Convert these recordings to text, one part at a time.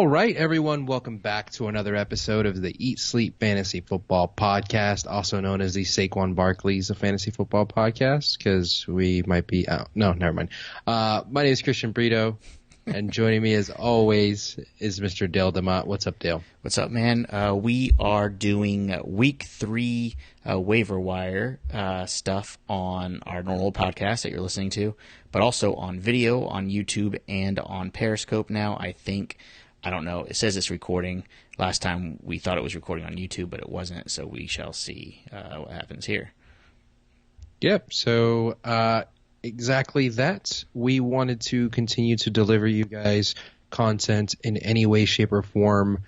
All right, everyone, welcome back to another episode of the Eat Sleep Fantasy Football Podcast, also known as the Saquon Barkley's of Fantasy Football Podcast, because we might be out. No, never mind. My name is Christian Brito, and joining me as always is Mr. Dale DeMott. What's up, Dale? What's up, man? We are doing week 3 waiver wire stuff on our normal podcast that you're listening to, but also on video on YouTube and on Periscope now. I don't know. It says it's recording. Last time we thought it was recording on YouTube, but it wasn't, so we shall see what happens here. Yep, so exactly that. We wanted to continue to deliver you guys content in any way, shape, or form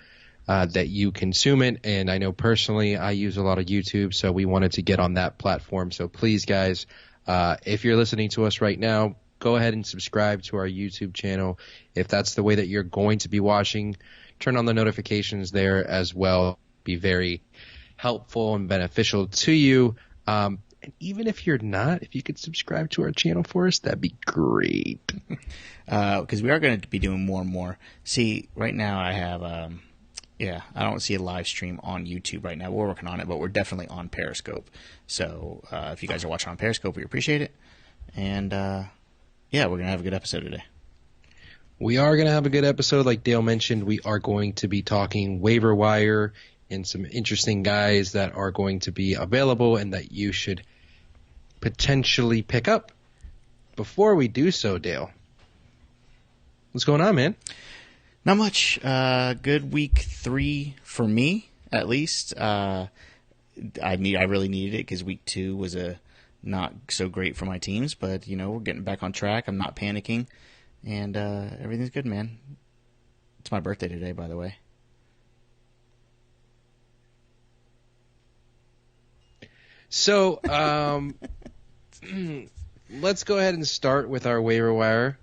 that you consume it. And I know personally I use a lot of YouTube, so we wanted to get on that platform. So please, guys, if you're listening to us right now, go ahead and subscribe to our YouTube channel. If that's the way that you're going to be watching, turn on the notifications there as well. Be very helpful and beneficial to you. And even if you're not, if you could subscribe to our channel for us, that'd be great. Because we are going to be doing more and more. See, right now I have, I don't see a live stream on YouTube right now. We're working on it, but we're definitely on Periscope. So if you guys are watching on Periscope, we appreciate it. And we're going to have a good episode today. We are going to have a good episode. Like Dale mentioned, we are going to be talking waiver wire and some interesting guys that are going to be available and that you should potentially pick up. Before we do so, Dale, what's going on, man? Not much. Good week 3 for me, at least. I really needed it because week 2 was not so great for my teams, but we're getting back on track. I'm not panicking, and everything's good, man. It's my birthday today, by the way. So let's go ahead and start with our waiver wire.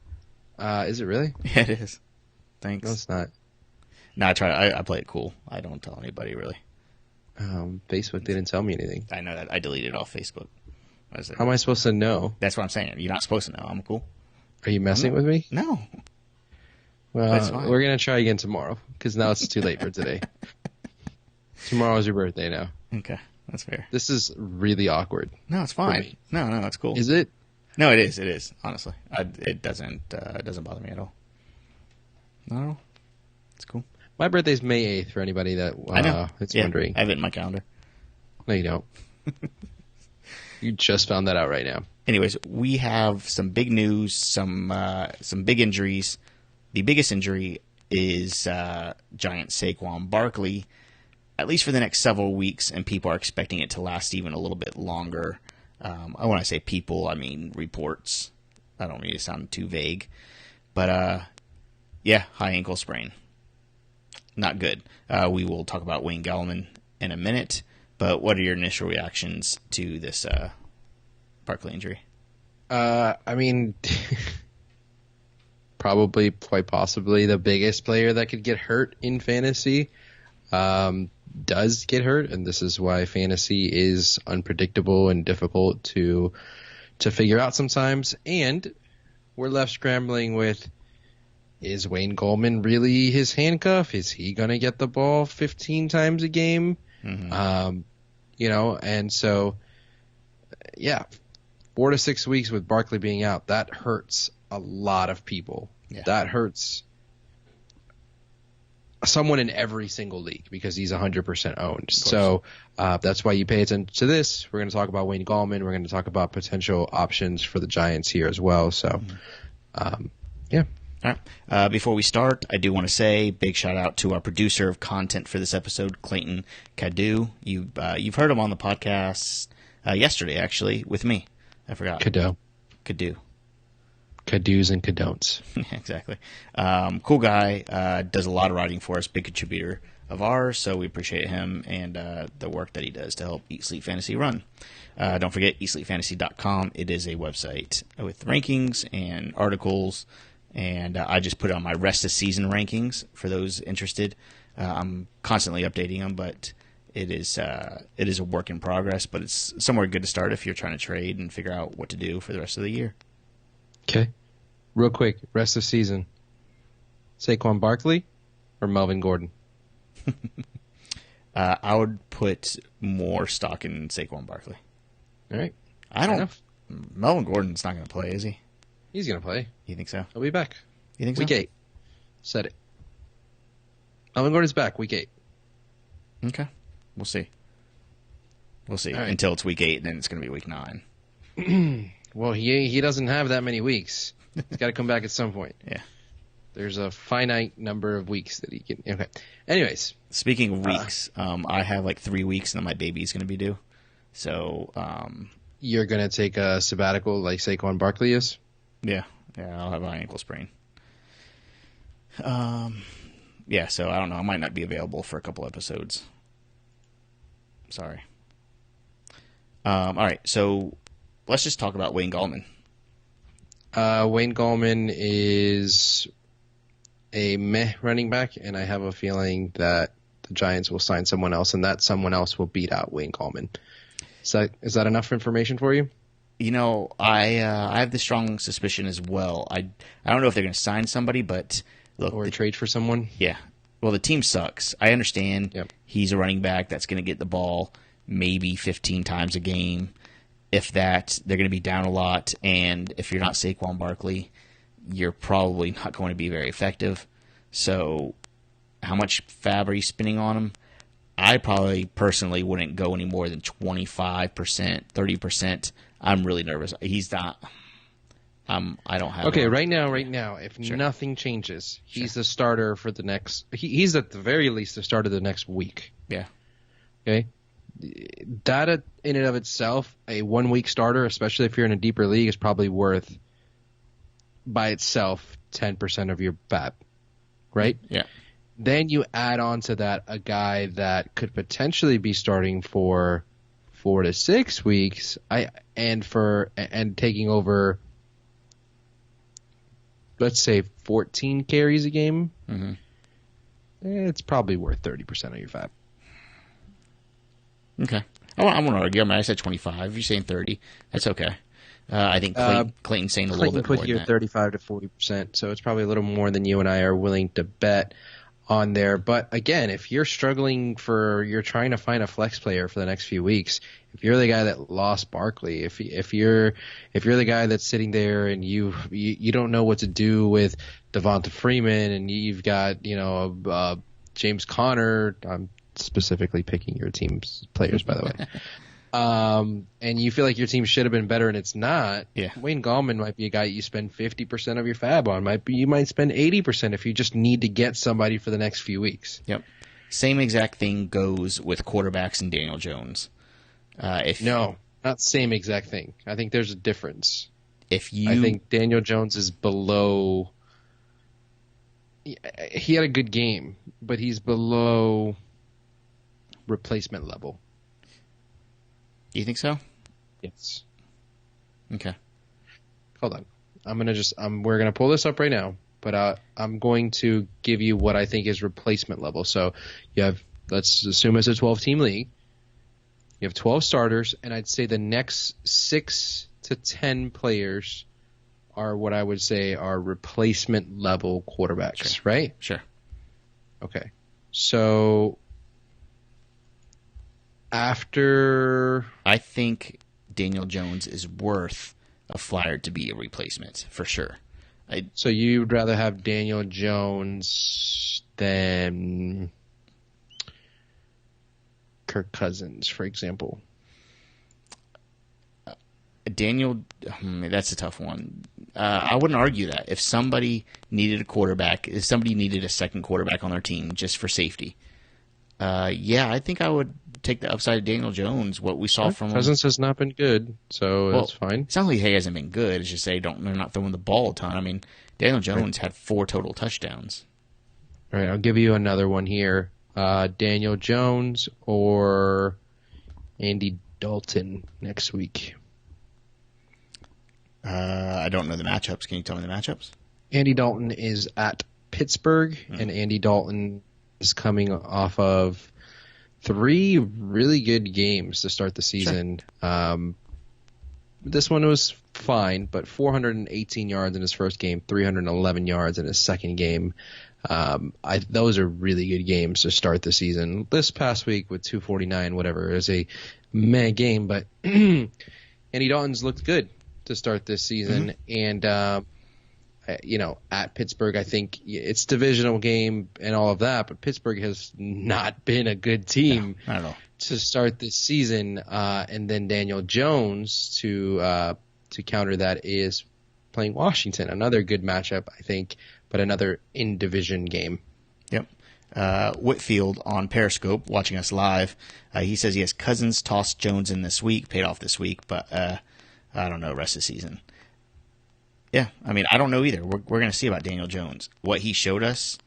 Is it really? Yeah, it is. Thanks. No, it's not. No, I play it cool. I don't tell anybody, really. Facebook didn't tell me anything. I know that. I deleted off Facebook. How am I supposed to know? That's what I'm saying. You're not supposed to know. I'm cool. Are you messing with me? No. Well, we're going to try again tomorrow because now it's too late for today. Tomorrow is your birthday now. Okay. That's fair. This is really awkward. No, it's fine. No, it's cool. Is it? No, it is. It is. Honestly, it doesn't bother me at all. No, it's cool. My birthday's May 8th for anybody that is wondering. I have it in my calendar. No, you don't. You just found that out right now. Anyways, we have some big news, some big injuries. The biggest injury is Giant Saquon Barkley, at least for the next several weeks, and people are expecting it to last even a little bit longer. When I say people, I mean reports. I don't mean to sound too vague. But, high ankle sprain. Not good. We will talk about Wayne Gallman in a minute, but what are your initial reactions to this Barkley injury? Probably, quite possibly, the biggest player that could get hurt in fantasy does get hurt, and this is why fantasy is unpredictable and difficult to figure out sometimes. And we're left scrambling with, is Wayne Gallman really his handcuff? Is he going to get the ball 15 times a game? Mm-hmm. And so, 4 to 6 weeks with Barkley being out, that hurts a lot of people. Yeah. That hurts someone in every single league because he's 100% owned. So that's why you pay attention to this. We're going to talk about Wayne Gallman. We're going to talk about potential options for the Giants here as well. So, All right. Before we start, I do want to say big shout out to our producer of content for this episode, Clayton Cadu. You've heard him on the podcast yesterday, actually, with me. I forgot. Cadu. Cadoos and cadon'ts. Exactly. Cool guy. Does a lot of writing for us. Big contributor of ours. So we appreciate him and the work that he does to help Eat Sleep Fantasy run. Don't forget eatsleepfantasy.com. It is a website with rankings and articles. And I just put on my rest of season rankings for those interested. I'm constantly updating them, but it is a work in progress. But it's somewhere good to start if you're trying to trade and figure out what to do for the rest of the year. Okay. Real quick, rest of season. Saquon Barkley or Melvin Gordon? I would put more stock in Saquon Barkley. All right. I don't. Melvin Gordon's not going to play, is he? He's going to play. You think so? He'll be back. You think so? Week 8. Said it. Melvin Gordon's back week 8. Okay. We'll see. We'll see. Right. Until it's week 8, and then it's going to be week 9. Well, he doesn't have that many weeks. He's got to come back at some point. Yeah. There's a finite number of weeks that he can. Okay. Anyways. Speaking of weeks, I have like 3 weeks, and then my baby's going to be due. So. You're going to take a sabbatical like Saquon Barkley is? Yeah. I'll have an ankle sprain. Yeah, so I don't know. I might not be available for a couple episodes. Sorry. All right, so let's just talk about Wayne Gallman. Wayne Gallman is a meh running back, and I have a feeling that the Giants will sign someone else, and that someone else will beat out Wayne Gallman. Is that enough information for you? You know, I have the strong suspicion as well. I don't know if they're going to sign somebody, but look, or trade for someone. Yeah. Well, the team sucks. I understand. Yep. He's a running back that's going to get the ball maybe 15 times a game. If that, they're going to be down a lot, and if you're not Saquon Barkley, you're probably not going to be very effective. So, how much fab are you spending on him? I probably personally wouldn't go any more than 25%, 30%. I'm really nervous. He's not. I don't have. Okay, right now, if nothing changes, he's the starter for the next. He's at the very least the starter the next week. Yeah. Okay. That in and of itself, a 1 week starter, especially if you're in a deeper league, is probably worth by itself 10% of your fab, right? Yeah. Then you add on to that a guy that could potentially be starting for 4 to 6 weeks, and taking over, let's say 14 carries a game. Mm-hmm. It's probably worth 30% of your fab. Okay. I won't argue. I mean, I said 25. You're saying 30. That's okay. I think Clayton's saying a little bit more than that. 35 to 40%, so it's probably a little more than you and I are willing to bet on there. But again, if you're struggling you're trying to find a flex player for the next few weeks, if you're the guy that lost Barkley, if you're the guy that's sitting there and you don't know what to do with Devonta Freeman, and you've got James Conner, I'm specifically picking your team's players, by the way. And you feel like your team should have been better and it's not. Yeah. Wayne Gallman might be a guy you spend 50% of your fab on. You might spend 80% if you just need to get somebody for the next few weeks. Yep. Same exact thing goes with quarterbacks and Daniel Jones. No, not same exact thing. I think there's a difference. I think Daniel Jones is below. He had a good game, but he's below replacement level. You think so? Yes. Okay. Hold on. We're gonna pull this up right now, but I'm going to give you what I think is replacement level. So let's assume it's a 12-team league. You have 12 starters, and I'd say the next 6 to 10 players are what I would say are replacement level quarterbacks, Sure. Right? Sure. Okay. So after, I think Daniel Jones is worth a flyer to be a replacement for sure. So you'd rather have Daniel Jones than Kirk Cousins, for example? That's a tough one. I wouldn't argue that. If somebody needed a second quarterback on their team just for safety, I think I would take the upside of Daniel Jones. What we saw from him. Cousins has not been good, so that's fine. It's not like he hasn't been good. It's just they're not throwing the ball a ton. I mean, Daniel Jones had 4 total touchdowns. All right, I'll give you another one here. Daniel Jones or Andy Dalton next week. I don't know the matchups. Can you tell me the matchups? Andy Dalton is at Pittsburgh, and Andy Dalton is coming off of 3 really good games to start the season. Sure. This one was fine, but 418 yards in his first game, 311 yards in his second game. Those are really good games to start the season. This past week with 249, whatever, is a meh game, but Andy Dalton's looked good to start this season. And, at Pittsburgh, I think it's a divisional game and all of that, but Pittsburgh has not been a good team not at all. to start this season. And then Daniel Jones to counter that is playing Washington, another good matchup, I think, but another in-division game. Yep. Whitfield on Periscope, watching us live, he says he has Cousins tossed Jones in this week, paid off this week, but I don't know the rest of the season. Yeah, I mean, I don't know either. We're going to see about Daniel Jones. What he showed us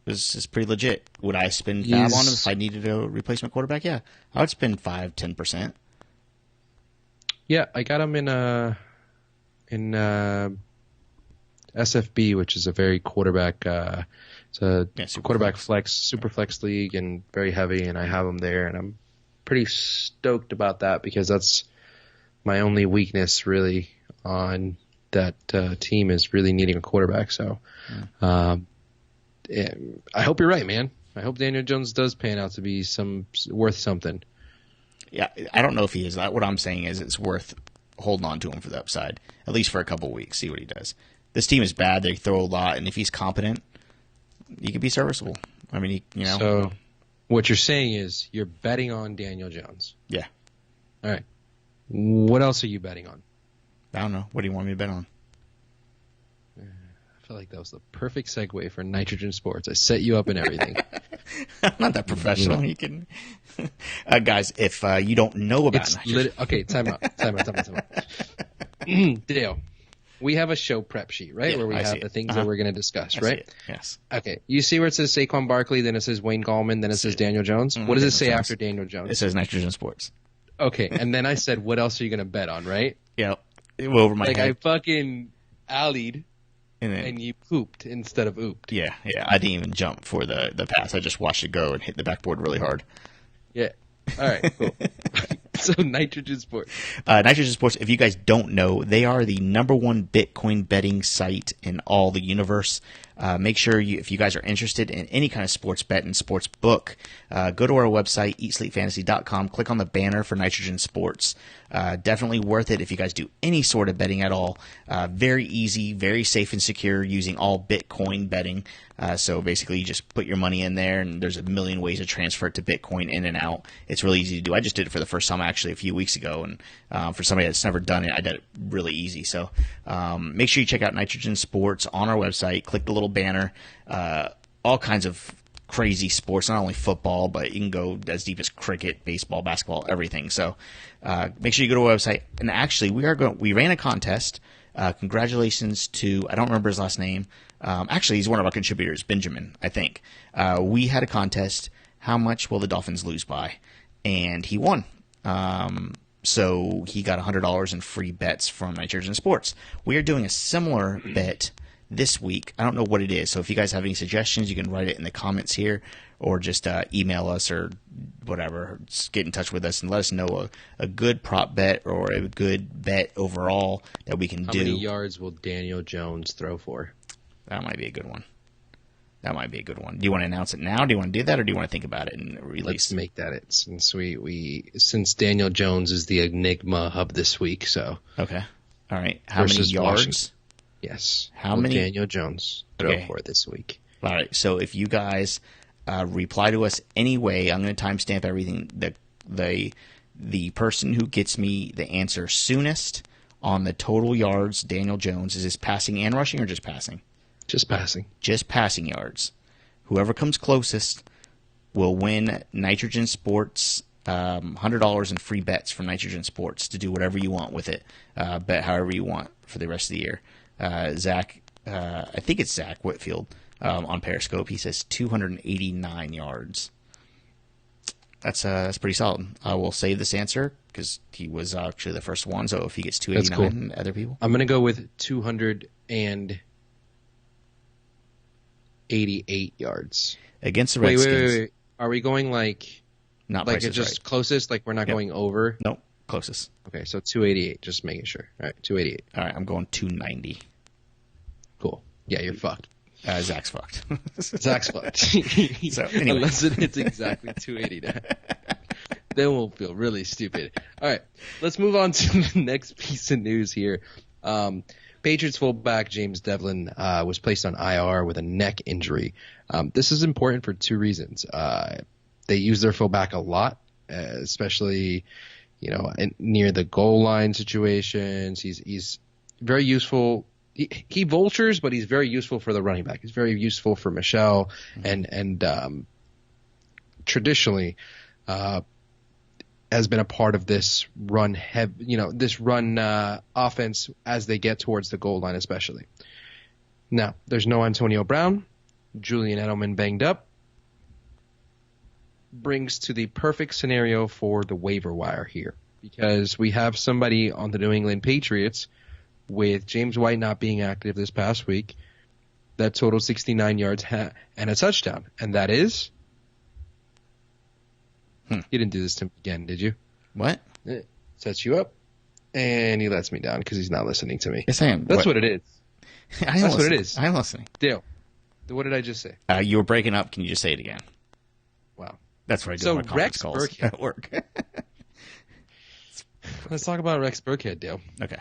is pretty legit. Would I spend fab on him if I needed a replacement quarterback? Yeah, I would spend 5-10%. Yeah, I got him in SFB, which is a very quarterback. It's a quarterback flex, super flex league, and very heavy. And I have him there, and I'm pretty stoked about that because that's my only weakness really on that team is really needing a quarterback. So, I hope you're right, man. I hope Daniel Jones does pan out to be worth something. Yeah, I don't know if he is. What I'm saying is it's worth holding on to him for the upside, at least for a couple of weeks, see what he does. This team is bad. They throw a lot, and if he's competent, he could be serviceable. I mean, So what you're saying is you're betting on Daniel Jones. Yeah. All right. What else are you betting on? I don't know. What do you want me to bet on? I feel like that was the perfect segue for Nitrogen Sports. I set you up and everything. I'm not that professional. You can, guys. If you don't know about Nitrogen, okay, time out. Dale, we have a show prep sheet, right? Yeah, where we have the things that we're going to discuss, right? Yes. Okay. You see where it says Saquon Barkley, then it says Wayne Gallman, then it says Daniel Jones. What does it say after Daniel Jones? It says Nitrogen Sports. Okay, and then I said, what else are you going to bet on, right? Yeah. It went over my head. I fucking allied, and you pooped instead of ooped. Yeah. I didn't even jump for the pass. I just watched it go and hit the backboard really hard. Yeah. All right, cool. So Nitrogen Sports. Nitrogen Sports, if you guys don't know, they are the #1 Bitcoin betting site in all the universe. Make sure if you guys are interested in any kind of sports bet and sports book, go to our website, eatsleepfantasy.com, click on the banner for Nitrogen Sports. Definitely worth it if you guys do any sort of betting at all. Very easy, very safe and secure using all Bitcoin betting. So basically you just put your money in there and there's a million ways to transfer it to Bitcoin in and out. It's really easy to do. I just did it for the first time actually a few weeks ago, and for somebody that's never done it, I did it really easy. So make sure you check out Nitrogen Sports on our website. Click the little banner. All kinds of crazy sports, not only football, but you can go as deep as cricket, baseball, basketball, everything. So make sure you go to our website. And actually, we ran a contest. Congratulations to, I don't remember his last name. Actually, he's one of our contributors, Benjamin, I think. We had a contest. How much will the Dolphins lose by? And he won. So he got $100 in free bets from Nitrogen Sports. We are doing a similar bet this week. I don't know what it is. So if you guys have any suggestions, you can write it in the comments here or just email us or whatever. Just get in touch with us and let us know a good prop bet or a good bet overall that we can do. How many yards will Daniel Jones throw for? That might be a good one. Do you want to announce it now? Do you want to do that, or do you want to think about it and release? Let's make that it, since Daniel Jones is the enigma of this week. So okay, all right. How many yards? Washington. Yes. How many Daniel Jones throw for this week? All right. So if you guys reply to us anyway, I'm going to timestamp everything. The person who gets me the answer soonest on the total yards, Daniel Jones, is this passing and rushing or just passing? Just passing. Just passing yards. Whoever comes closest will win Nitrogen Sports, $100 in free bets from Nitrogen Sports to do whatever you want with it. Bet however you want for the rest of the year. Zach, I think it's Zach Whitfield on Periscope. He says 289 yards. That's pretty solid. I will save this answer because he was actually the first one. So if he gets 289, cool. Other people, I'm gonna go with 288 yards against the Redskins. Wait. Are we going not like it's just closest? Like we're not going over? Nope, closest. Okay, so 288. Just making sure. All right, 288. All right, I'm going 290. Cool. Yeah, you're fucked. Zach's fucked. Zach's fucked. So, anyway. Unless it hits exactly 280. Then we'll feel really stupid. All right, let's move on to the next piece of news here. Patriots fullback James Devlin was placed on IR with a neck injury. This is important for two reasons. They use their fullback a lot, especially near the goal line situations. He's very useful. He vultures, but he's very useful for the running back. He's very useful for Michelle, and traditionally has been a part of this run offense as they get towards the goal line, especially. Now, there's no Antonio Brown. Julian Edelman banged up. Brings to the perfect scenario for the waiver wire here, because we have somebody on the New England Patriots with James White not being active this past week that totaled 69 yards and a touchdown, and that is... You didn't do this to me again, did you? What? It sets you up, and he lets me down because he's not listening to me. Yes, I am. That's what it is. That's what it is. I'm listening. Dale, what did I just say? You were breaking up. Can you just say it again? Wow. That's what I do So on my conference calls Burkhead. at work. Let's talk about Rex Burkhead, Dale. Okay.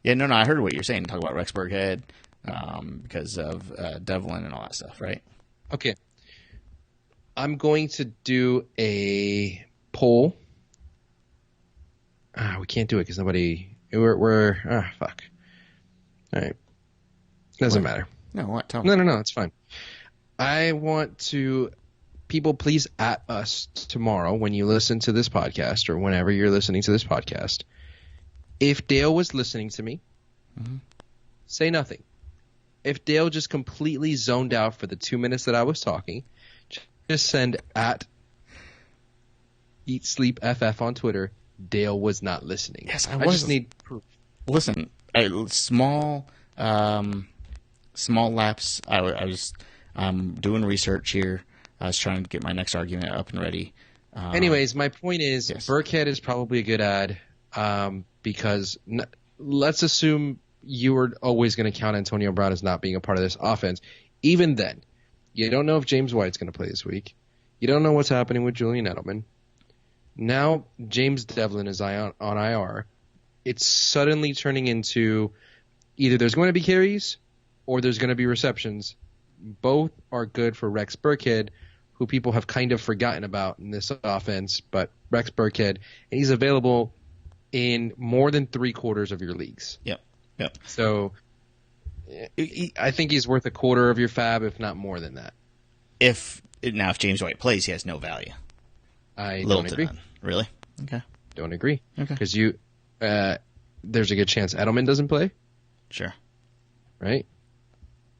Yeah, no, I heard what you're saying. Talk about Rex Burkhead because of Devlin and all that stuff, right? Okay. I'm going to do a poll. We can't do it because nobody. We're fuck. All right. Doesn't matter. No, what? Tell me. No. It's fine. I want to. People, please at us tomorrow when you listen to this podcast or whenever you're listening to this podcast. If Dale was listening to me, say nothing. If Dale just completely zoned out for the 2 minutes that I was talking, just send at Eat Sleep FF on Twitter. Dale was not listening. Yes, I I just need proof. Listen, small lapse. I was doing research here. I was trying to get my next argument up and ready. Anyways, my point is yes. Burkhead is probably a good ad because let's assume you were always going to count Antonio Brown as not being a part of this offense. Even then, you don't know if James White's going to play this week. You don't know what's happening with Julian Edelman. Now James Devlin is on IR. It's suddenly turning into either there's going to be carries or there's going to be receptions. Both are good for Rex Burkhead, who people have kind of forgotten about in this offense. But Rex Burkhead, and he's available in more than 3/4 of your leagues. Yep. So I think he's worth a quarter of your fab, if not more than that. If James White plays, he has no value. I Little don't to agree. none. Really? Okay. Don't agree. Okay. Because there's a good chance Edelman doesn't play, Sure. right?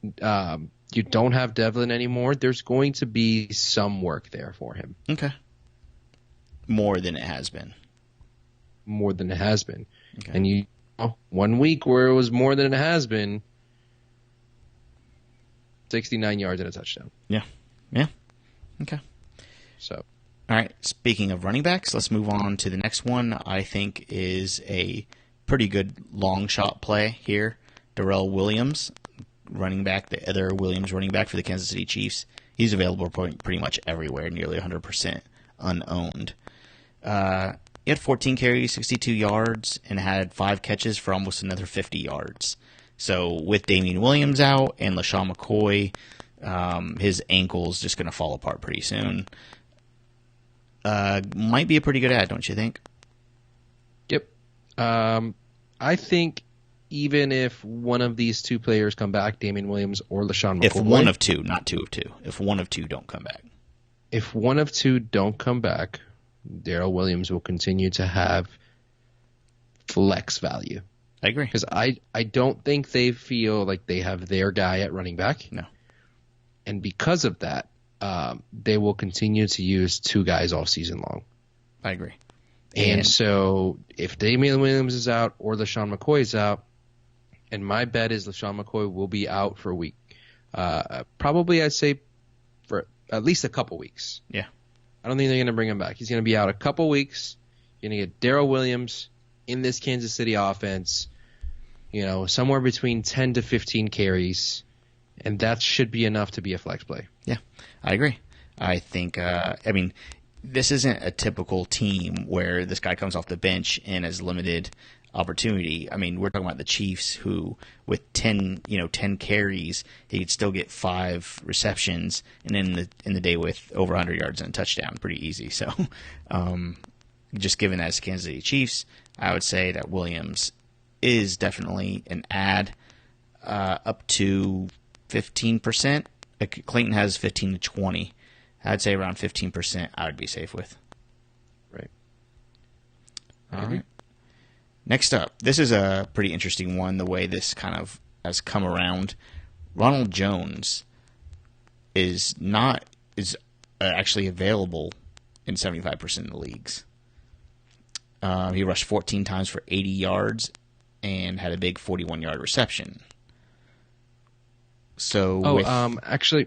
You don't have Devlin anymore. There's going to be some work there for him. Okay. More than it has been. More than it has been. Okay. And 1 week where it was more than it has been, 69 yards and a touchdown. Yeah. Okay. So, all right. Speaking of running backs, let's move on to the next one. I think is a pretty good long shot play here. Darrell Williams, running back, the other Williams running back for the Kansas City Chiefs. He's available pretty much everywhere, nearly 100% unowned. He had 14 carries, 62 yards, and had 5 catches for almost another 50 yards. So with Damian Williams out and LaShawn McCoy, his ankle's just going to fall apart pretty soon. Might be a pretty good ad, don't you think? Yep. I think even if one of these two players come back, Damian Williams or LaShawn McCoy. If one of two, not two of two. If one of two don't come back. If one of two don't come back, Darrell Williams will continue to have flex value. I agree. Because I don't think they feel like they have their guy at running back. No. And because of that, they will continue to use two guys all season long. I agree. And so if Damian Williams is out or LaShawn McCoy is out, and my bet is LaShawn McCoy will be out for a week. Probably I'd say for at least a couple weeks. Yeah. I don't think they're going to bring him back. He's going to be out a couple weeks. You're going to get Darrell Williams in this Kansas City offense, somewhere between 10 to 15 carries. And that should be enough to be a flex play. Yeah, I agree. I think, this isn't a typical team where this guy comes off the bench and has limited opportunity. I mean, we're talking about the Chiefs who, with 10 carries, he could still get 5 receptions and in the day with over 100 yards and a touchdown. Pretty easy. So, just given that as Kansas City Chiefs, I would say that Williams is definitely an add up to 15%. Clayton has 15 to 20. I'd say around 15% I would be safe with. Right. All right. Next up, this is a pretty interesting one, the way this kind of has come around. Ronald Jones is actually available in 75% of the leagues. He rushed 14 times for 80 yards and had a big 41-yard reception. So, actually,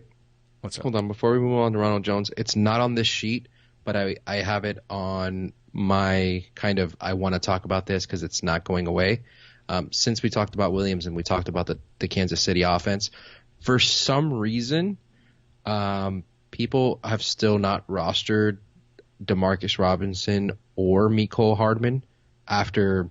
what's up? Hold on, before we move on to Ronald Jones, it's not on this sheet, but I have it on my kind of, I want to talk about this because it's not going away. Since we talked about Williams and we talked about the Kansas City offense, for some reason, people have still not rostered Demarcus Robinson or Mecole Hardman after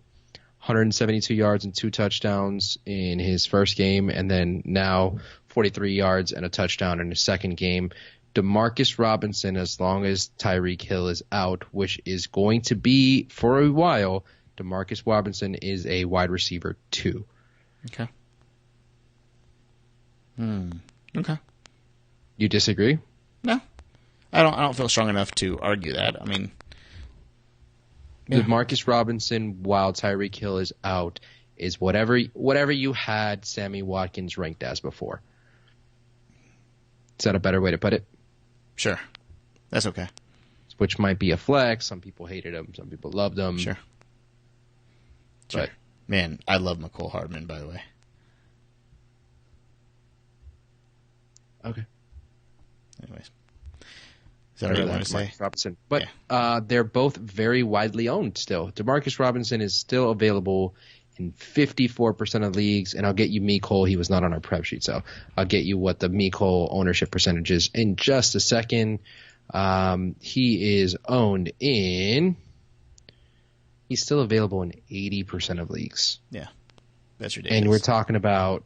172 yards and 2 touchdowns in his first game, and then now 43 yards and a touchdown in his second game. Demarcus Robinson, as long as Tyreek Hill is out, which is going to be for a while, Demarcus Robinson is a wide receiver 2. Okay. Okay. You disagree? No. I don't feel strong enough to argue that. I mean, yeah. Demarcus Robinson, while Tyreek Hill is out, is whatever you had Sammy Watkins ranked as before. Is that a better way to put it? Sure. That's okay. Which might be a flex. Some people hated him. Some people loved him. Sure. But, man, I love Mecole Hardman, by the way. Okay. Anyways. Is that what you want to say? Robinson. But they're both very widely owned still. Demarcus Robinson is still available in 54% of leagues, and I'll get you Mecole. He was not on our prep sheet, so I'll get you what the Mecole ownership percentage is in just a second. He is owned in – he's still available in 80% of leagues. Yeah, that's ridiculous. And we're talking about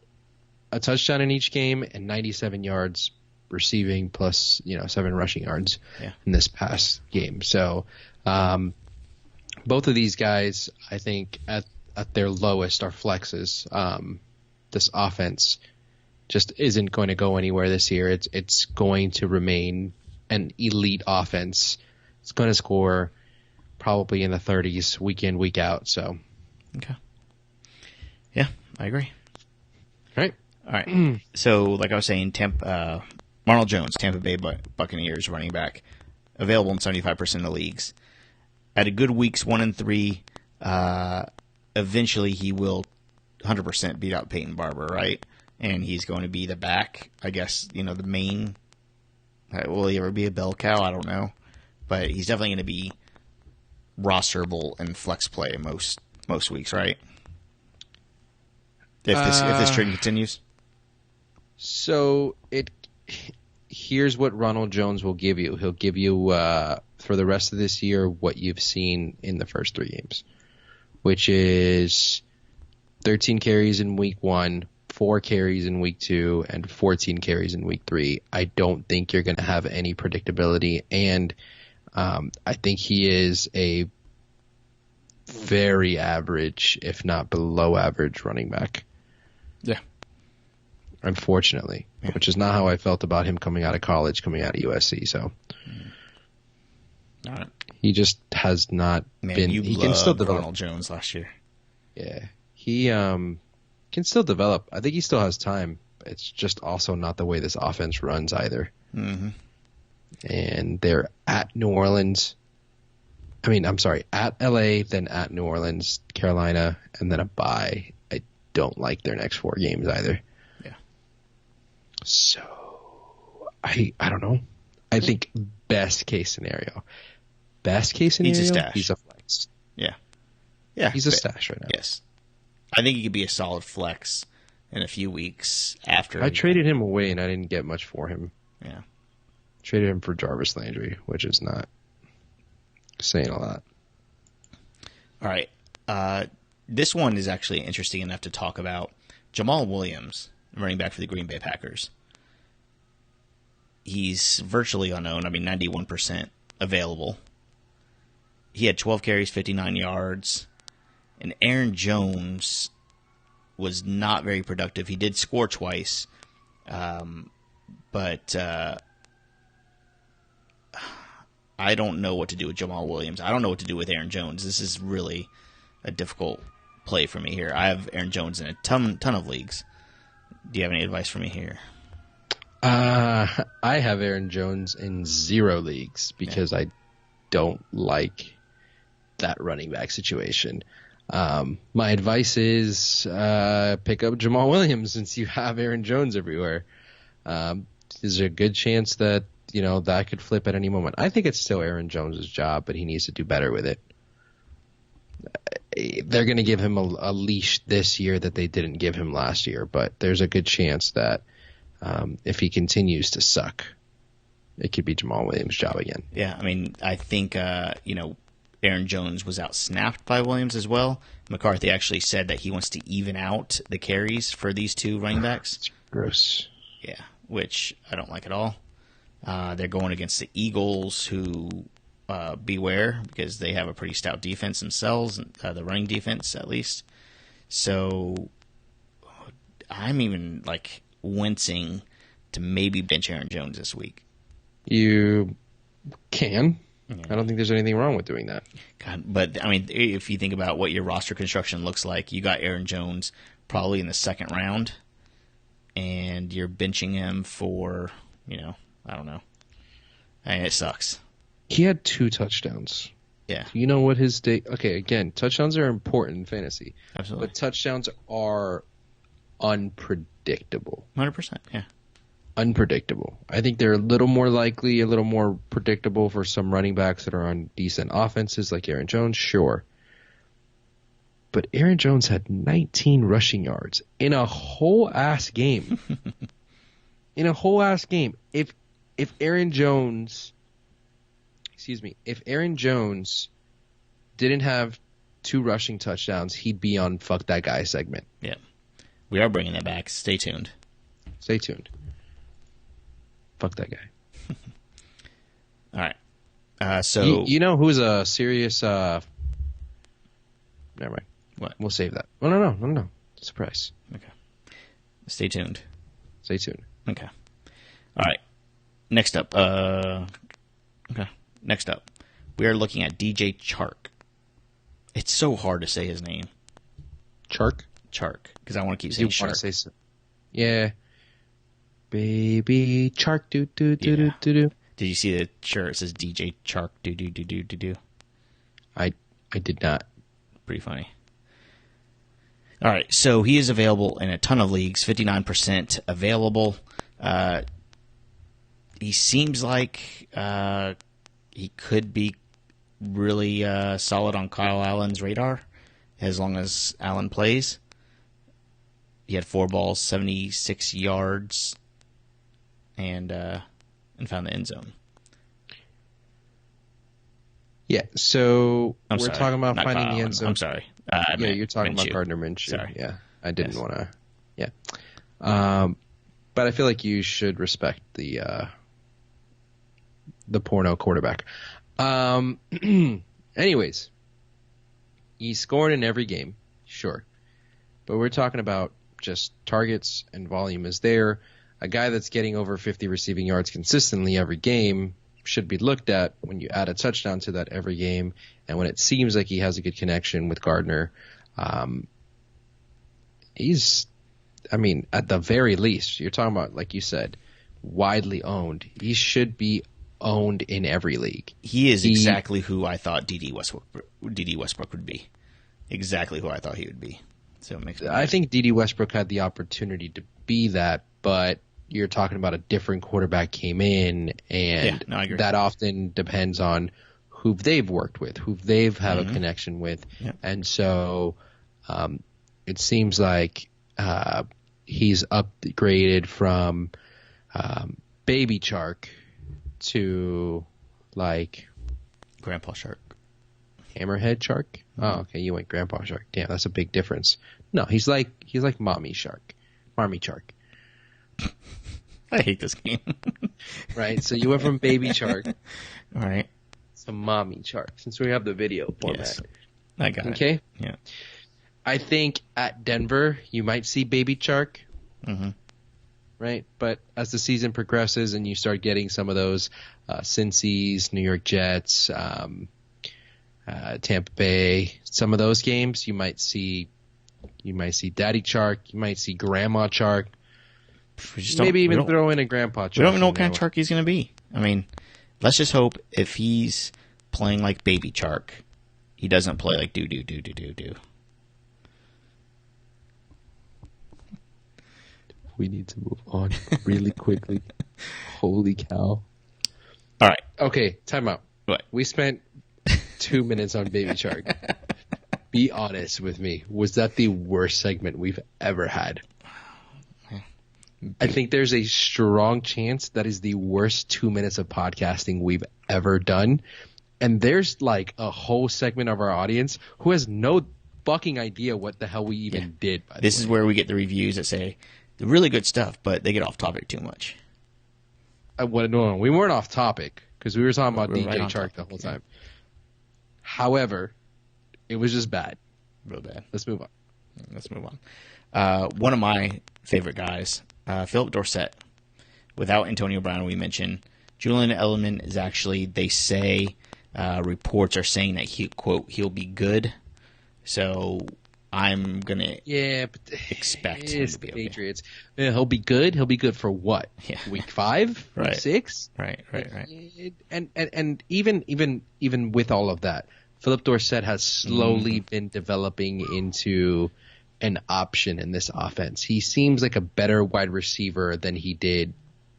a touchdown in each game and 97 yards receiving plus 7 rushing yards in this past game. So both of these guys, I think, at their lowest are flexes. This offense just isn't going to go anywhere this year. It's going to remain an elite offense. It's going to score probably in the 30s week in, week out. So, okay. Yeah, I agree. All right. So, like I was saying, Ronald Jones, Tampa Bay Buccaneers running back, available in 75% of the leagues. At a good weeks 1 and 3, eventually he will 100% beat out Peyton Barber, right? And he's going to be the back, I guess, the main. Will he ever be a bell cow? I don't know. But he's definitely going to be rosterable and flex play most weeks, right? If this trend continues. So here's what Ronald Jones will give you. He'll give you for the rest of this year what you've seen in the first 3 games, which is 13 carries in week 1, 4 carries in week 2, and 14 carries in week 3. I don't think you're going to have any predictability, and I think he is a very average, if not below average, running back. Yeah. Unfortunately, which is not how I felt about him coming out of college, coming out of USC. So all right. He just has not been. He can still develop. Ronald Jones last year. Yeah, he can still develop. I think he still has time. It's just also not the way this offense runs either. Mm-hmm. And they're at New Orleans. At LA, then at New Orleans, Carolina, and then a bye. I don't like their next 4 games either. Yeah. So I don't know. I think best case scenario, he's a stash. He's a flex. Yeah. Yeah. He's a stash right now. Yes. I think he could be a solid flex in a few weeks after. I traded him away, and I didn't get much for him. Yeah. Traded him for Jarvis Landry, which is not saying a lot. All right. This one is actually interesting enough to talk about. Jamal Williams, running back for the Green Bay Packers. He's virtually unknown. 91% available. He had 12 carries, 59 yards. And Aaron Jones was not very productive. He did score twice. But I don't know what to do with Jamal Williams. I don't know what to do with Aaron Jones. This is really a difficult play for me here. I have Aaron Jones in a ton of leagues. Do you have any advice for me here? I have Aaron Jones in 0 leagues because I don't like that running back situation. My advice is pick up Jamal Williams since you have Aaron Jones everywhere. There's a good chance that that could flip at any moment. I think it's still Aaron Jones' job, but he needs to do better with it. They're going to give him a leash this year that they didn't give him last year, but there's a good chance that if he continues to suck, it could be Jamal Williams' job again. Yeah, I think Aaron Jones was out-snapped by Williams as well. McCarthy actually said that he wants to even out the carries for these two running backs. It's gross. Yeah, which I don't like at all. They're going against the Eagles, who beware, because they have a pretty stout defense themselves, the running defense at least. So I'm even wincing to maybe bench Aaron Jones this week. You can. Yeah. I don't think there's anything wrong with doing that. God, but if you think about what your roster construction looks like, you got Aaron Jones probably in the second round, and you're benching him for, I don't know. It sucks. He had 2 touchdowns. Yeah. Do you know what his day? Okay, again, touchdowns are important in fantasy. Absolutely. But touchdowns are unpredictable. 100%, yeah. Unpredictable. I think they're a little more likely, a little more predictable for some running backs that are on decent offenses like Aaron Jones, sure. But Aaron Jones had 19 rushing yards in a whole ass game. In a whole ass game. If Aaron Jones didn't have 2 rushing touchdowns, he'd be on Fuck That Guy segment. Yeah. We are bringing that back. Stay tuned. Stay tuned. Fuck that guy. All right. So you know who's a serious never mind. What? We'll save that. No. Surprise. Okay. Stay tuned. Stay tuned. Okay. All right. Next up. Next up. We are looking at DJ Chark. It's so hard to say his name. Chark? Chark. Because I want to keep saying Shark. Say so. Yeah. Baby Chark, do. Did you see the shirt? It says DJ Chark, do. I did not. Pretty funny. All right, so he is available in a ton of leagues, 59% available. He seems like he could be really solid on Kyle Allen's radar as long as Allen plays. He had 4 balls, 76 yards, and found the end zone. Yeah, so we're talking about finding Kyle the end zone. I'm sorry. You're talking about Gardner Minshew. Sorry. Yeah, I didn't want to. Yeah, but I feel like you should respect the porno quarterback. Anyways, he scored in every game, sure, but we're talking about just targets and volume is there. A guy that's getting over 50 receiving yards consistently every game should be looked at when you add a touchdown to that every game, and when it seems like he has a good connection with Gardner. He's, at the very least, you're talking about, like you said, widely owned. He should be owned in every league. He is exactly who I thought D.D. Westbrook would be. Exactly who I thought he would be. So it makes me I think D.D. Westbrook had the opportunity to be that, but you're talking about a different quarterback came in, and I agree. That often depends on who they've worked with, who they've had a connection with. Yep. And so it seems like he's upgraded from Baby Shark to like Grandpa Shark. Hammerhead Shark. Mm-hmm. Oh, okay, you went Grandpa Shark. Damn, that's a big difference. No, he's like Mommy Shark, Marmy Shark. I hate this game. Right, so you went from Baby Shark All right. to Mommy Shark, since we have the video format. Yes. I got it. Okay. Yeah. I think at Denver you might see Baby Shark. Mm-hmm. Right, but as the season progresses and you start getting some of those Cincy's, New York Jets, Tampa Bay, some of those games, you might see Daddy Shark, you might see Grandma Shark, maybe even throw in a Grandpa Shark. We don't even know what kind of Shark he's going to be. I mean, let's just hope if he's playing like Baby Shark, he doesn't play like do. We need to move on really quickly. Holy cow. All right. Okay, time out. What? We spent 2 minutes on Baby Shark. Be honest with me. Was that the worst segment we've ever had? I think there's a strong chance that is the worst 2 minutes of podcasting we've ever done. And there's like a whole segment of our audience who has no fucking idea what the hell we even did. By this is where we get the reviews that say the really good stuff, but they get off topic too much. No, we weren't off topip because we were talking about We're DJ right Shark the whole time. However, it was just bad. Real bad. Let's move on. One of my favorite guys, Philip Dorsett. Without Antonio Brown, we mentioned Julian Edelman is actually, they say, reports are saying that he'll be good. So I'm gonna expect him to be okay. Patriots. He'll be good. He'll be good for what? Yeah. Week 5, Right. Week 6. Right. And even with all of that, Philip Dorsett has slowly been developing into an option in this offense. He seems like a better wide receiver than he did,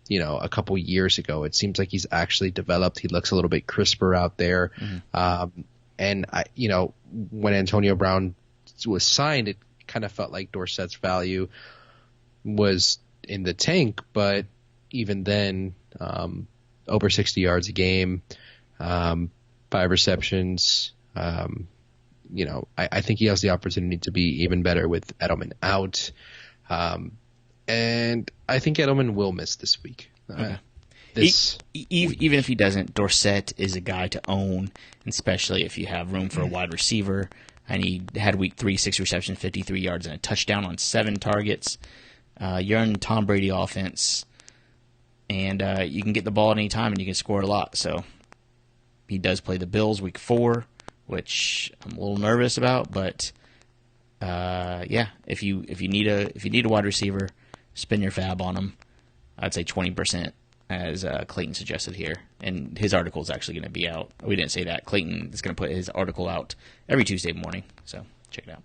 a couple years ago. It seems like he's actually developed. He looks a little bit crisper out there. And when Antonio Brown was signed, it kind of felt like Dorsett's value was in the tank, but even then, over 60 yards a game, 5 receptions. I think he has the opportunity to be even better with Edelman out. And I think Edelman will miss this week. Okay. Even if he doesn't, Dorsett is a guy to own, especially if you have room for a wide receiver. And he had week 3, 6 receptions, 53 yards, and a touchdown on 7 targets. You're in Tom Brady offense, and you can get the ball at any time, and you can score a lot. So he does play the Bills week 4, which I'm a little nervous about. But if you need a wide receiver, spend your fab on him. I'd say 20%. As Clayton suggested here. And his article is actually going to be out. We didn't say that. Clayton is going to put his article out every Tuesday morning, so check it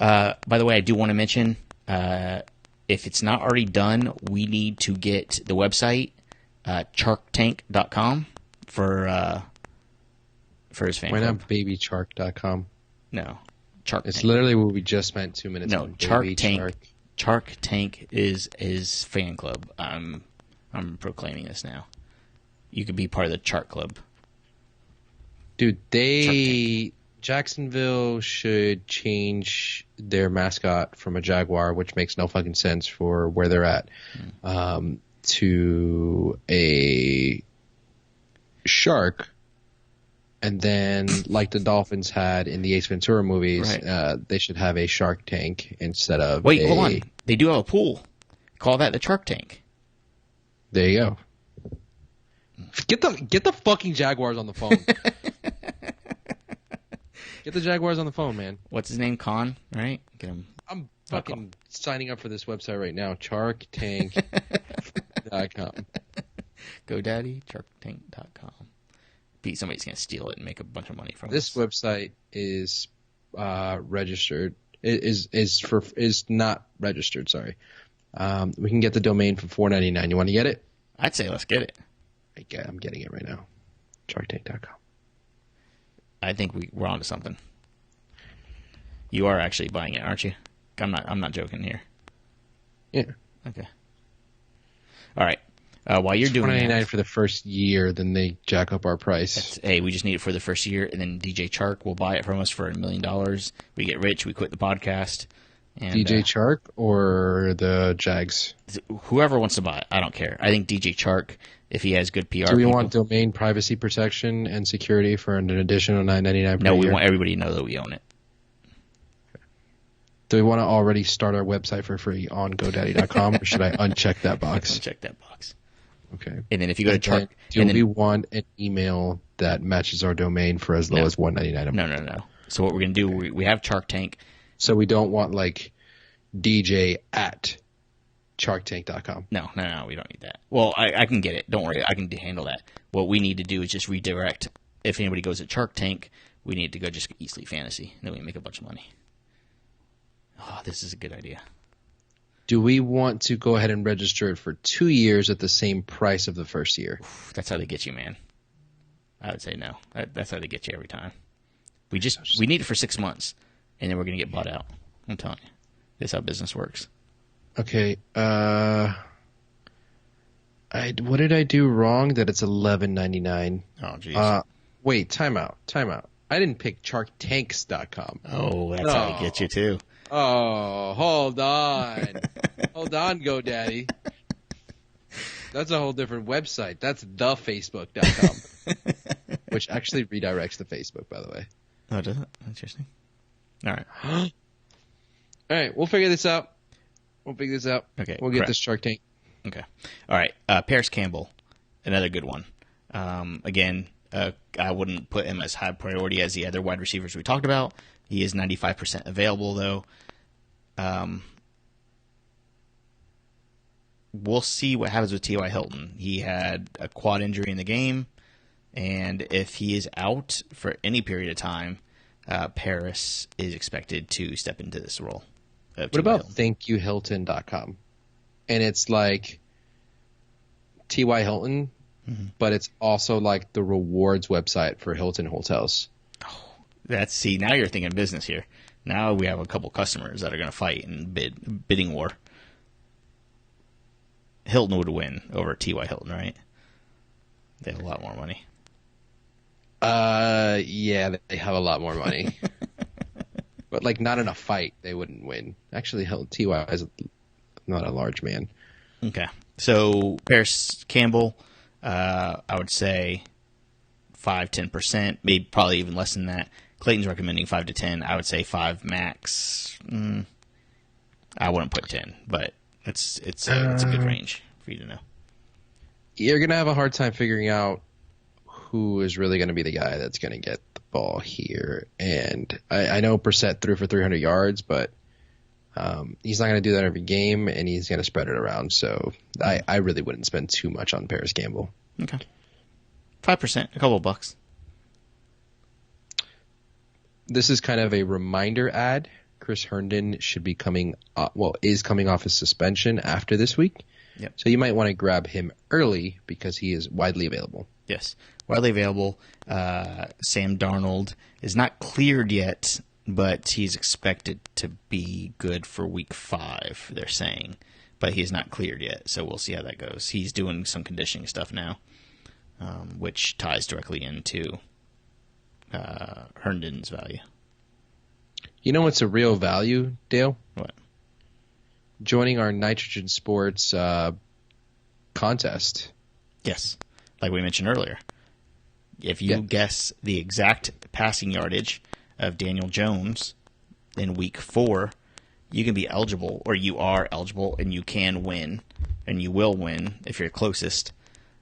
out. By the way, I do want to mention, if it's not already done, we need to get the website, sharktank.com, for his fan Why club. not babyshark.com? No. Shark It's Tank. literally what we just spent 2 minutes on. Shark Baby Tank. Shark. Shark Tank is his fan club. I'm proclaiming this now. You could be part of the Shark Club. Dude, Jacksonville should change their mascot from a jaguar, which makes no fucking sense for where they're at, to a shark. And then, like the Dolphins had in the Ace Ventura movies, they should have a Shark Tank instead of hold on. They do have a pool. Call that the Shark Tank. There you go. Get the fucking Jaguars on the phone. Get the Jaguars on the phone, man. What's his name? Khan, right? Get him. I'm fucking signing up for this website right now. SharkTank.com. GoDaddy, SharkTank.com. Somebody's gonna steal it and make a bunch of money from this us. website is registered. Is not registered. Sorry. We can get the domain for $4.99. You want to get it? I'd say let's get it. I'm getting it right now. SharkTank.com. I think we're onto something. You are actually buying it, aren't you? I'm not joking here. Yeah. Okay. All right. While you're doing $4.99 that, for the first year, then they jack up our price. hey, we just need it for the first year, and then DJ Chark will buy it from us for $1 million. We get rich, we quit the podcast. And, DJ Chark or the Jags? Whoever wants to buy it, I don't care. I think DJ Chark, if he has good PR, do we want domain privacy protection and security for an additional $9.99 per No, year? we want everybody to know that we own it. Do we want to already start our website for free on GoDaddy.com, or should I uncheck that box? Uncheck that box. Okay. And then if you go to Chark, do we want an email that matches our domain for as low as $1.99 a month? No. So what we're going to do, we have Shark Tank. So we don't want like DJ at SharkTank.com. No, we don't need that. Well, I can get it. Don't worry, I can handle that. What we need to do is just redirect. If anybody goes at Shark Tank, we need to go just Eat Sleep Fantasy, and then we make a bunch of money. Oh, this is a good idea. Do we want to go ahead and register it for 2 years at the same price of the first year? That's how they get you, man. I would say no. That's how they get you every time. We need it for 6 months, and then we're going to get bought out. I'm telling you. That's how business works. Okay. What did I do wrong that it's $11.99? Oh, jeez. Wait, time out. I didn't pick SharkTanks.com. Oh, that's how they get you, too. Oh, hold on. Hold on, GoDaddy. That's a whole different website. That's thefacebook.com. Which actually redirects to Facebook, by the way. Oh, does it? Interesting. All right. All right, we'll figure this out. Okay. We'll get this Shark Tank. Okay. All right. Paris Campbell, another good one. Again, I wouldn't put him as high priority as the other wide receivers we talked about. He is 95% available, though. We'll see what happens with T.Y. Hilton. He had a quad injury in the game, and if he is out for any period of time, Paris is expected to step into this role. What about thankyouhilton.com? And it's like T.Y. Hilton, but it's also like the rewards website for Hilton hotels. See, now you're thinking business here. Now we have a couple customers that are going to fight in bidding war. Hilton would win over T.Y. Hilton, right? They have a lot more money. Yeah, they have a lot more money. But like not in a fight, they wouldn't win. Actually, T.Y. is not a large man. Okay. So Paris Campbell, I would say 5-10%, maybe probably even less than that. Clayton's recommending 5 to 10. I would say 5 max. I wouldn't put 10, but it's a good range for you to know. You're gonna have a hard time figuring out who is really going to be the guy that's going to get the ball here. And I know Brissett threw for 300 yards, but he's not going to do that every game, and he's going to spread it around. So I really wouldn't spend too much on Paris Campbell. Okay. 5%, a couple of bucks. This is kind of a reminder ad. Chris Herndon should be is coming off his suspension after this week. Yep. So you might want to grab him early because he is widely available. Yes, widely available. Sam Darnold is not cleared yet, but he's expected to be good for week 5, they're saying. But he is not cleared yet, so we'll see how that goes. He's doing some conditioning stuff now, which ties directly into Herndon's value. You know what's a real value, Dale? What? Joining our Nitrogen Sports contest. Yes, like we mentioned earlier. If you guess the exact passing yardage of Daniel Jones in week 4, you can be eligible, or you are eligible, and you can win, and you will win if you're closest.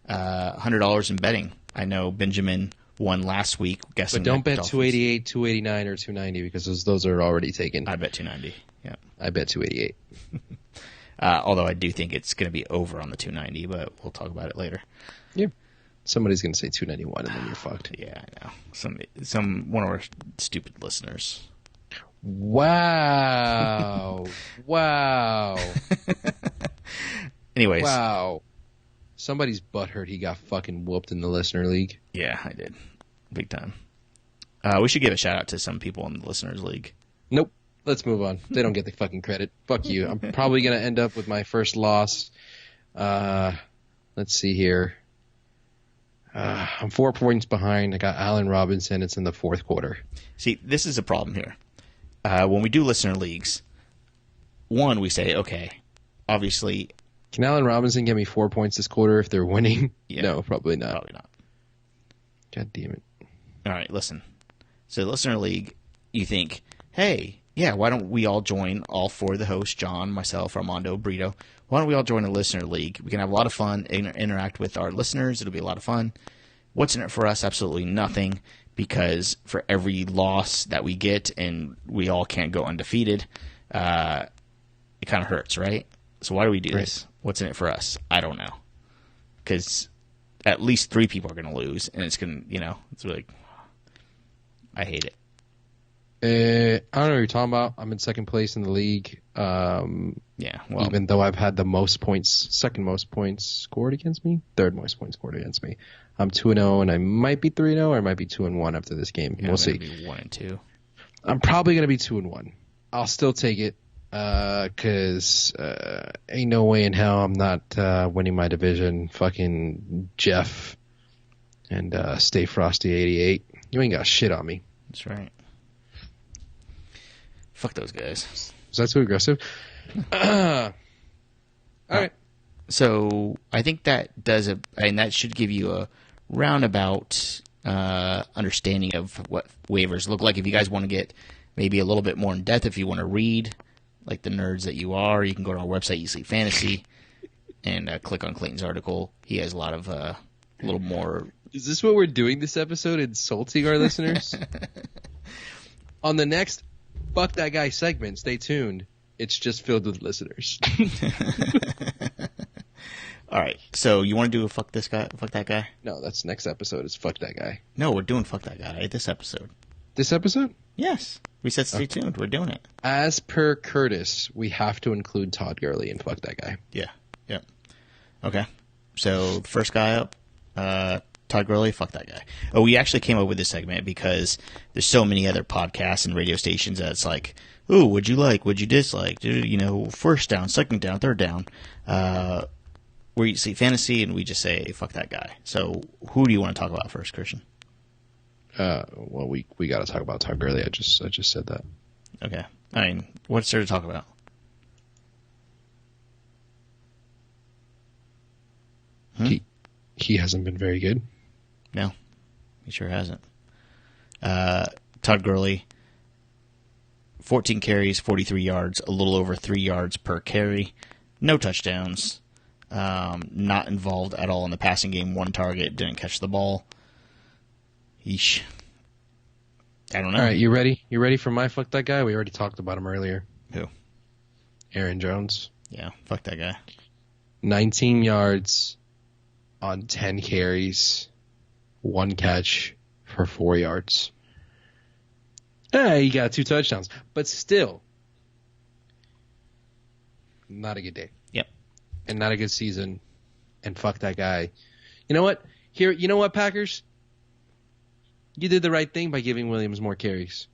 $100 in betting. I know Benjamin won last week guessing. But don't bet 288, 289, or 290 because those are already taken. I bet 290. Yeah, I bet 288. Although I do think it's going to be over on the 290, but we'll talk about it later. Yeah. Somebody's going to say 291 and then you're fucked. Yeah, I know. One of our stupid listeners. Wow. Wow. Anyways. Wow. Somebody's butthurt he got fucking whooped in the listener league. Yeah, I did. Big time. We should give a shout out to some people in the listeners league. Nope. let's move on. They don't get the fucking credit. Fuck you. I'm probably going to end up with my first loss. Let's see here. I'm 4 points behind. I got Allen Robinson. It's in the fourth quarter. See, this is a problem here. When we do listener leagues, one, we say, okay, obviously... Can Allen Robinson get me 4 points this quarter if they're winning? Yeah, no, probably not. Probably not. God damn it. All right, listen. So listener league, you think, hey, yeah, why don't we all join, all four of the hosts, John, myself, Armando, Brito, why don't we all join a listener league? We can have a lot of fun, interact with our listeners. It'll be a lot of fun. What's in it for us? Absolutely nothing, because for every loss that we get and we all can't go undefeated, it kind of hurts, right? So why do we do this? What's in it for us? I don't know. Because at least 3 people are going to lose, and it's going to, it's really, I hate it. I don't know what you're talking about. I'm in second place in the league. Yeah, well, even though I've had the most points, second most points scored against me, third most points scored against me. I'm 2-0, and I might be 3-0, or I might be 2-1 after this game. yeah, we'll see. Be 1-2. I'm probably gonna be 2-1. I'll still take it, cause ain't no way in hell I'm not winning my division. Fucking Jeff and Stay Frosty 88. You ain't got shit on me. That's right. Fuck those guys. Was that too aggressive? All right. So I think that does and that should give you a roundabout understanding of what waivers look like. If you guys want to get maybe a little bit more in depth, if you want to read, like the nerds that you are, you can go to our website, You Sleep Fantasy, and click on Clayton's article. He has a lot of a little more. Is this what we're doing this episode? Insulting our listeners? On the next Fuck That Guy segment, stay tuned. It's just filled with listeners. All right. So you want to do a fuck that guy? No, that's next episode. It's Fuck That Guy. No, we're doing fuck that guy right? This episode. This episode? Yes. We said stay tuned. We're doing it. As per Curtis, we have to include Todd Gurley in Fuck That Guy. Yeah. Yep. Okay. So the first guy up, Todd Gurley, fuck that guy. Oh, we actually came up with this segment because there's so many other podcasts and radio stations that it's like, ooh, what'd you like? What'd you dislike? First down, second down, third down. Where you see fantasy, and we just say, fuck that guy. So who do you want to talk about first, Christian? Well, we got to talk about Todd Gurley. I just said that. Okay. I mean, what's there to talk about? He hasn't been very good. No, he sure hasn't. Todd Gurley, 14 carries, 43 yards, a little over 3 yards per carry, no touchdowns, not involved at all in the passing game, 1 target, didn't catch the ball. Yeesh. I don't know. All right, you ready? You ready for my fuck that guy? We already talked about him earlier. Who? Aaron Jones. Yeah, fuck that guy. 19 yards on 10 carries, 1 catch for 4 yards. He got 2 touchdowns, but still, not a good day. Yep. And not a good season. And fuck that guy. You know what? You know what, Packers? You did the right thing by giving Williams more carries.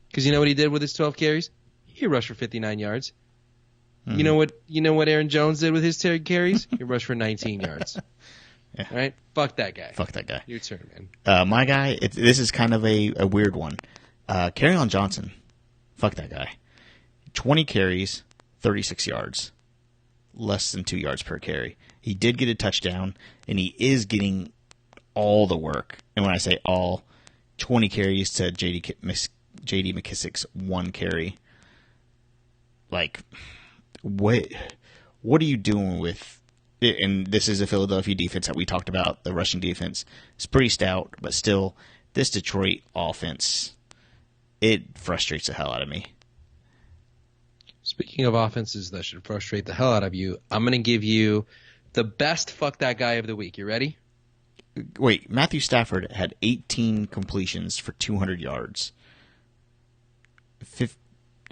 Because you know what he did with his 12 carries? He rushed for 59 yards. Mm. You know what Aaron Jones did with his 10 carries? He rushed for 19 yards. Yeah. All right? Fuck that guy. Fuck that guy. Your turn, man. My guy, this is kind of a weird one. Kerryon Johnson. Fuck that guy. 20 carries, 36 yards. Less than 2 yards per carry. He did get a touchdown, and he is getting all the work. And when I say all, 20 carries to J.D. McKissick's 1 carry. Like, what are you doing with... And this is a Philadelphia defense that we talked about, the rushing defense. It's pretty stout, but still, this Detroit offense, it frustrates the hell out of me. Speaking of offenses that should frustrate the hell out of you, I'm going to give you the best fuck that guy of the week. You ready? Wait, Matthew Stafford had 18 completions for 200 yards.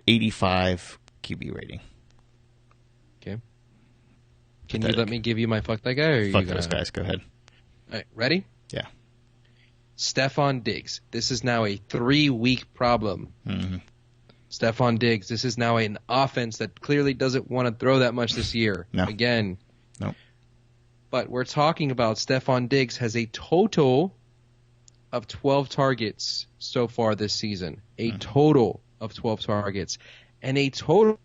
85 QB rating. Okay. Can you let me give you my fuck that guy? Or fuck those guys. Go ahead. All right, ready? Yeah. Stephon Diggs. This is now a 3-week problem. Mm-hmm. Stephon Diggs. This is now an offense that clearly doesn't want to throw that much this year. No. Again. No. But we're talking about Stephon Diggs has a total of 12 targets so far this season. A total of 12 targets. And a total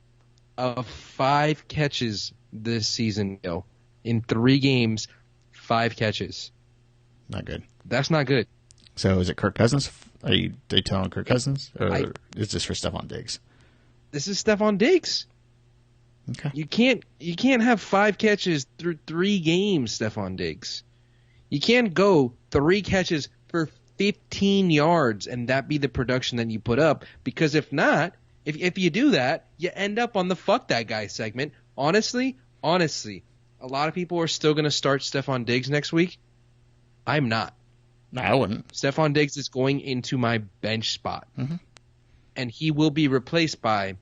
of 5 catches this season. In 3 games, 5 catches. Not good. That's not good. So is it Kirk Cousins? Are you telling Kirk Cousins? Or is this for Stephon Diggs? This is Stephon Diggs. Okay. You can't have 5 catches through 3 games, Stephon Diggs. You can't go 3 catches for 15 yards and that be the production that you put up, because if not, if you do that, you end up on the fuck that guy segment. Honestly, a lot of people are still going to start Stephon Diggs next week. I'm not. No, I wouldn't. Stephon Diggs is going into my bench spot. Mm-hmm. And he will be replaced by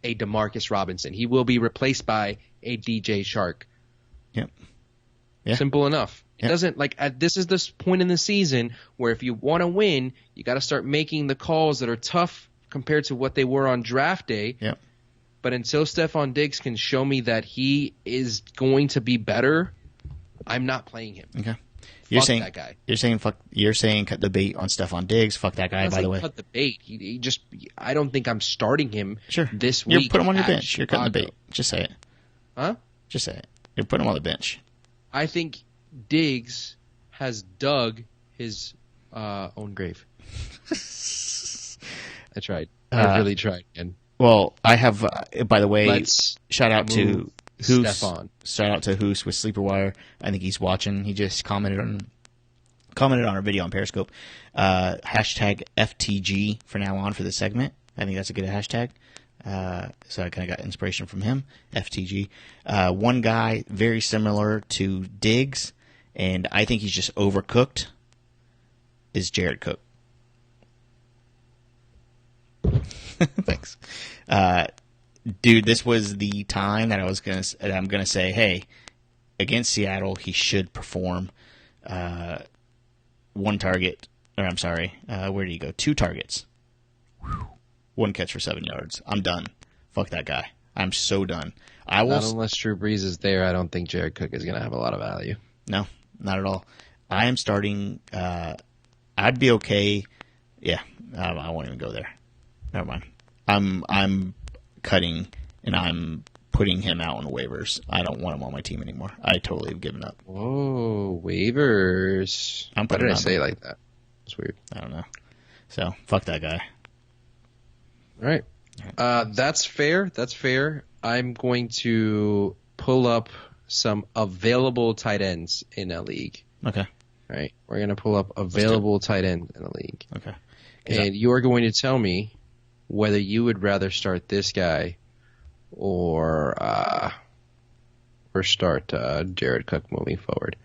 a DeMarcus Robinson. He will be replaced by a DJ Shark. Yep. Yeah. Simple enough. It Yep. doesn't this is this point in the season where if you want to win, you got to start making the calls that are tough compared to what they were on draft day. Yep. But until Stephon Diggs can show me that he is going to be better, I'm not playing him. Okay. Fuck that guy. You're saying cut the bait on Stephon Diggs. Fuck that guy, by the way. Cut the bait. He just. I don't think I'm starting him. Sure. This week. You're putting him on your bench. Chicago. You're cutting the bait. Just say it. Huh? Just say it. You're putting him on the bench. I think Diggs has dug his own grave. I tried. I really tried. And well, I have. By the way, let's shout out to Hoos. Stephon. Shout out to Hoos with Sleeper Wire. I think he's watching. He just commented on our video on Periscope. Hashtag FTG for now on for this segment. I think that's a good hashtag. So I kind of got inspiration from him. FTG. One guy very similar to Diggs, and I think he's just overcooked, is Jared Cook. Thanks. Dude, this was the time that I'm gonna say, hey, against Seattle, he should perform. 1 target, or I'm sorry, where did he go? 2 targets. Whew. 1 catch for 7 yards. I'm done. Fuck that guy. I'm so done. Not unless Drew Brees is there, I don't think Jared Cook is going to have a lot of value. No, not at all. I am starting. I'd be okay. Yeah, I won't even go there. Never mind. I'm cutting and I'm putting him out on waivers. I don't want him on my team anymore. I totally have given up. Whoa, waivers. I'm Why putting did I him say out. it like that? It's weird. I don't know. So fuck that guy. All right. That's fair. That's fair. I'm going to pull up some available tight ends in a league. Okay. All right. We're going to pull up available tight ends in a league. Okay. And you're going to tell me whether you would rather start this guy or start Jared Cook moving forward.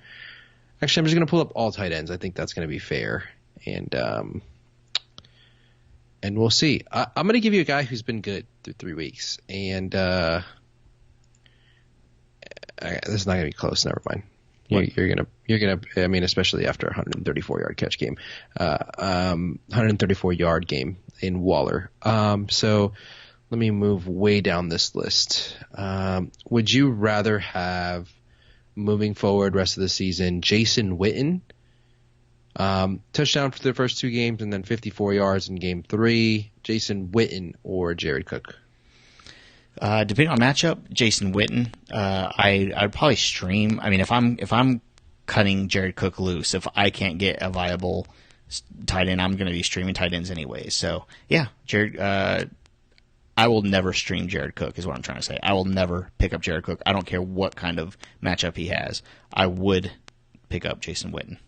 Actually, I'm just going to pull up all tight ends. I think that's going to be fair. And we'll see. I'm going to give you a guy who's been good through 3 weeks. And this is not going to be close. Never mind. You're gonna. I mean, especially after a 134-yard catch game, 134-yard game in Waller. So let me move way down this list. Would you rather have, moving forward rest of the season, Jason Witten, touchdown for the first 2 games and then 54 yards in game 3, Jason Witten or Jared Cook? Depending on matchup, Jason Witten. I'd probably stream. I mean, if I'm cutting Jared Cook loose, if I can't get a viable tight end, I'm going to be streaming tight ends anyway. So yeah, Jared. I will never stream Jared Cook, is what I'm trying to say. I will never pick up Jared Cook. I don't care what kind of matchup he has. I would pick up Jason Witten.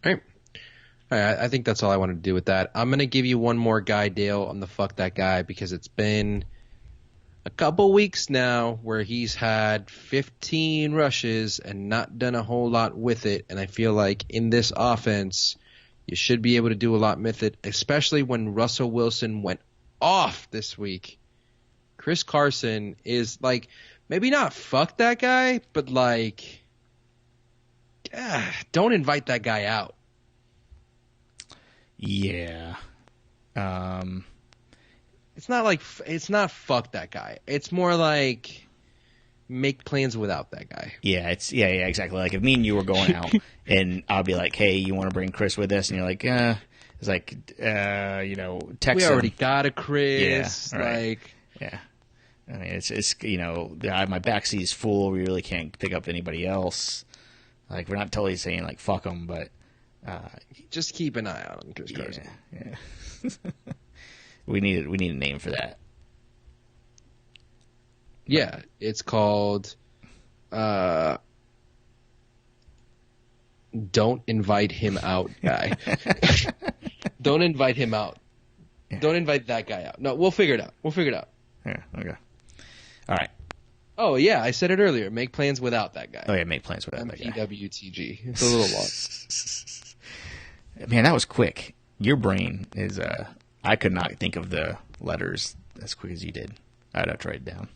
All right. I think that's all I want to do with that. I'm going to give you one more guy, Dale, on the fuck that guy, because it's been a couple weeks now where he's had 15 rushes and not done a whole lot with it. And I feel like in this offense, you should be able to do a lot with it, especially when Russell Wilson went off this week. Chris Carson is like, maybe not fuck that guy, but like, don't invite that guy out. Yeah. it's not fuck that guy. It's more like make plans without that guy. Yeah, exactly. Like if me and you were going out, and I'll be like, "Hey, you want to bring Chris with us?" And you're like, It's like, text We him. already got a Chris. Yeah, right. Like, yeah. I mean, it's my backseat is full. We really can't pick up anybody else. Like, we're not totally saying like fuck them, but just keep an eye on him, Chris Carson. Yeah. we need a name for that. Yeah, it's called Don't Invite Him Out Guy. Don't invite him out. Yeah. Don't invite that guy out. No, we'll figure it out. Yeah, okay. All right. Oh, yeah, I said it earlier. Make plans without that guy. Oh, yeah, make plans without that guy. MPWTG. It's a little long. Man, that was quick. Your brain is, I could not think of the letters as quick as you did. I'd have to write it down.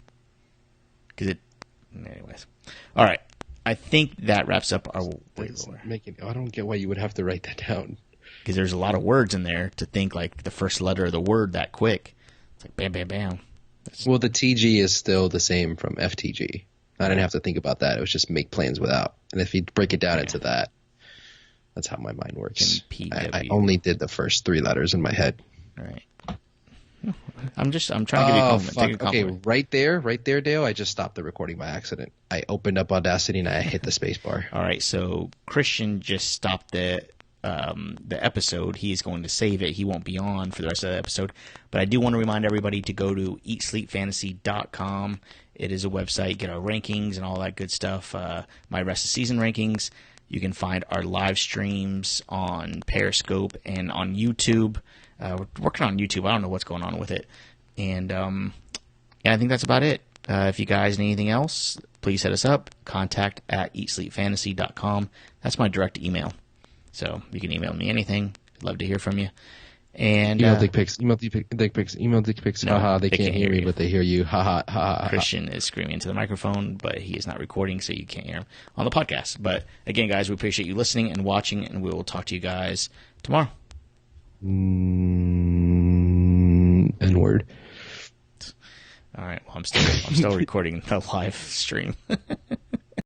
Anyways. All right. I think that wraps up our waiver wire. I don't get why you would have to write that down. Because there's a lot of words in there to think like the first letter of the word that quick. It's like bam, bam, bam. Well, the TG is still the same from FTG. I didn't have to think about that. It was just make plans without. And if you break it down into that, that's how my mind works. I only did the first three letters in my head. All right. I'm trying to give you a compliment. Take a compliment. Okay, right there, Dale. I just stopped the recording by accident. I opened up Audacity and I hit the space bar. All right, so Christian just stopped the episode. He is going to save it. He won't be on for the rest of the episode. But I do want to remind everybody to go to eatsleepfantasy.com. It is a website. Get our rankings and all that good stuff. My rest of season rankings. You can find our live streams on Periscope and on YouTube. We're working on YouTube. I don't know what's going on with it. And I think that's about it. If you guys need anything else, please hit us up. contact@eatsleepfantasy.com. That's my direct email. So you can email me anything. I'd love to hear from you. And email dick pics. Email dick pics. No, haha, they can't hear me, but they hear you. Haha, haha. Christian is screaming into the microphone, but he is not recording, so you can't hear him on the podcast. But again, guys, we appreciate you listening and watching, and we will talk to you guys tomorrow. N-word. All right. Well, I'm still recording the live stream.